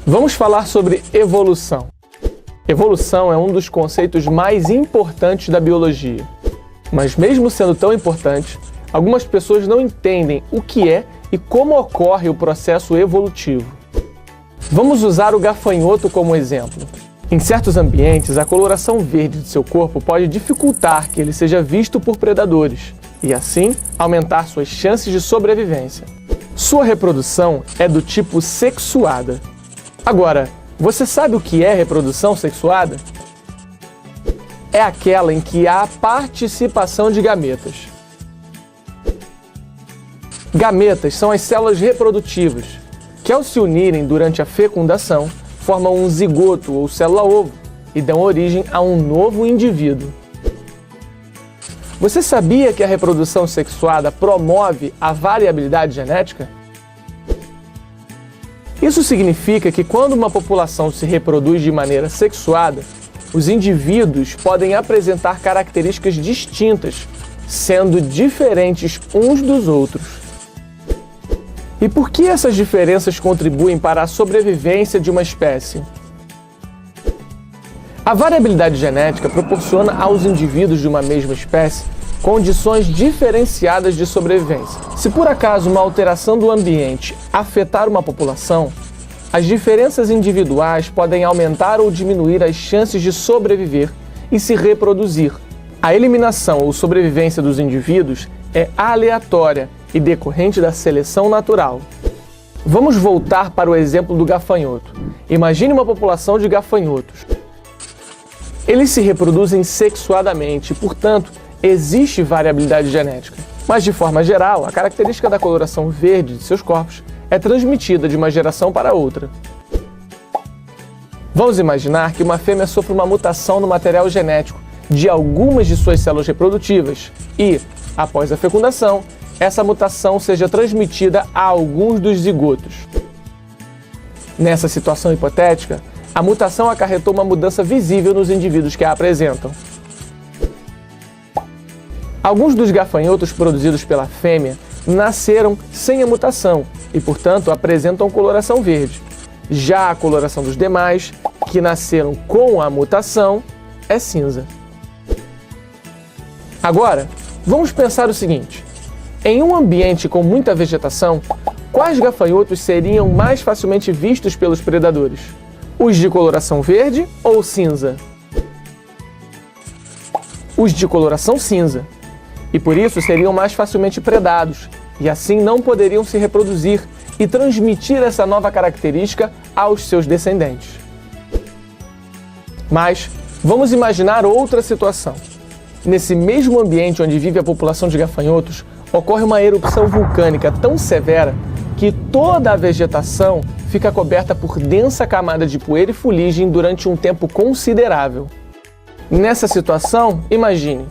Vamos falar sobre evolução. Evolução é um dos conceitos mais importantes da biologia. Mas mesmo sendo tão importante, algumas pessoas não entendem o que é e como ocorre o processo evolutivo. Vamos usar o gafanhoto como exemplo. Em certos ambientes, a coloração verde de seu corpo pode dificultar que ele seja visto por predadores e, assim, aumentar suas chances de sobrevivência. Sua reprodução é do tipo sexuada. Agora, você sabe o que é reprodução sexuada? É aquela em que há participação de gametas. Gametas são as células reprodutivas, que ao se unirem durante a fecundação, formam um zigoto ou célula-ovo e dão origem a um novo indivíduo. Você sabia que a reprodução sexuada promove a variabilidade genética? Isso significa que quando uma população se reproduz de maneira sexuada, os indivíduos podem apresentar características distintas, sendo diferentes uns dos outros. E por que essas diferenças contribuem para a sobrevivência de uma espécie? A variabilidade genética proporciona aos indivíduos de uma mesma espécie condições diferenciadas de sobrevivência. Se por acaso uma alteração do ambiente afetar uma população, as diferenças individuais podem aumentar ou diminuir as chances de sobreviver e se reproduzir. A eliminação ou sobrevivência dos indivíduos é aleatória e decorrente da seleção natural. Vamos voltar para o exemplo do gafanhoto. Imagine uma população de gafanhotos. Eles se reproduzem sexuadamente e, portanto, existe variabilidade genética. Mas, de forma geral, a característica da coloração verde de seus corpos é transmitida de uma geração para outra. Vamos imaginar que uma fêmea sofre uma mutação no material genético de algumas de suas células reprodutivas e, após a fecundação, essa mutação seja transmitida a alguns dos zigotos. Nessa situação hipotética, a mutação acarretou uma mudança visível nos indivíduos que a apresentam. Alguns dos gafanhotos produzidos pela fêmea nasceram sem a mutação e, portanto, apresentam coloração verde. Já a coloração dos demais, que nasceram com a mutação, é cinza. Agora, vamos pensar o seguinte. Em um ambiente com muita vegetação, quais gafanhotos seriam mais facilmente vistos pelos predadores? Os de coloração verde ou cinza? Os de coloração cinza. E por isso seriam mais facilmente predados, e assim não poderiam se reproduzir e transmitir essa nova característica aos seus descendentes. Mas vamos imaginar outra situação. Nesse mesmo ambiente onde vive a população de gafanhotos, ocorre uma erupção vulcânica tão severa que toda a vegetação fica coberta por densa camada de poeira e fuligem durante um tempo considerável. Nessa situação, imagine,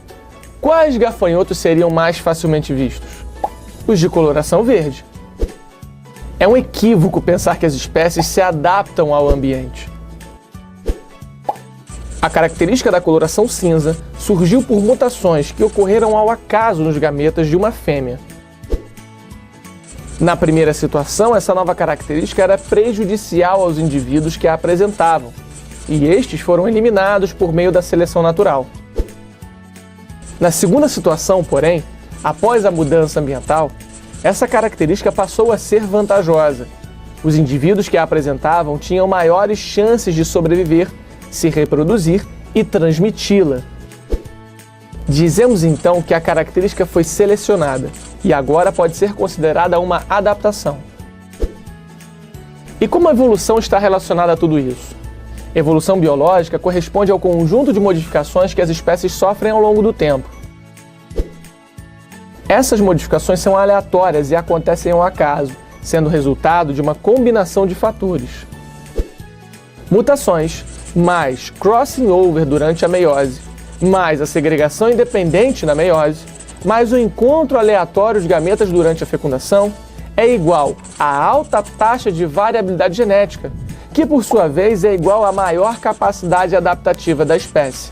quais gafanhotos seriam mais facilmente vistos? Os de coloração verde. É um equívoco pensar que as espécies se adaptam ao ambiente. A característica da coloração cinza surgiu por mutações que ocorreram ao acaso nos gametas de uma fêmea. Na primeira situação, essa nova característica era prejudicial aos indivíduos que a apresentavam, e estes foram eliminados por meio da seleção natural. Na segunda situação, porém, após a mudança ambiental, essa característica passou a ser vantajosa. Os indivíduos que a apresentavam tinham maiores chances de sobreviver, se reproduzir e transmiti-la. Dizemos então que a característica foi selecionada e agora pode ser considerada uma adaptação. E como a evolução está relacionada a tudo isso? Evolução biológica corresponde ao conjunto de modificações que as espécies sofrem ao longo do tempo. Essas modificações são aleatórias e acontecem ao acaso, sendo resultado de uma combinação de fatores. Mutações, mais crossing over durante a meiose, mais a segregação independente na meiose, mais o encontro aleatório de gametas durante a fecundação, é igual a alta taxa de variabilidade genética, que por sua vez é igual à maior capacidade adaptativa da espécie.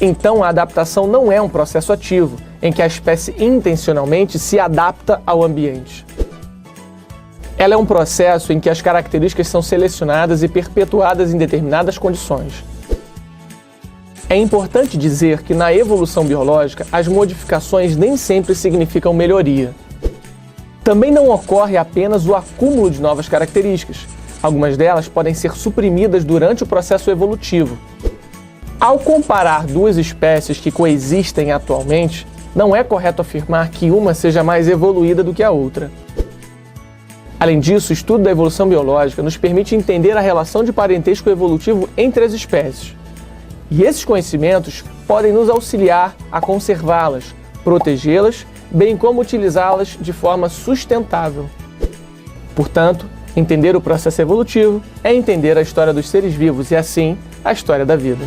Então a adaptação não é um processo ativo, em que a espécie intencionalmente se adapta ao ambiente. Ela é um processo em que as características são selecionadas e perpetuadas em determinadas condições. É importante dizer que na evolução biológica, as modificações nem sempre significam melhoria. Também não ocorre apenas o acúmulo de novas características. Algumas delas podem ser suprimidas durante o processo evolutivo. Ao comparar duas espécies que coexistem atualmente, não é correto afirmar que uma seja mais evoluída do que a outra. Além disso, o estudo da evolução biológica nos permite entender a relação de parentesco evolutivo entre as espécies. E esses conhecimentos podem nos auxiliar a conservá-las, protegê-las, bem como utilizá-las de forma sustentável. Portanto, entender o processo evolutivo é entender a história dos seres vivos e, assim, a história da vida.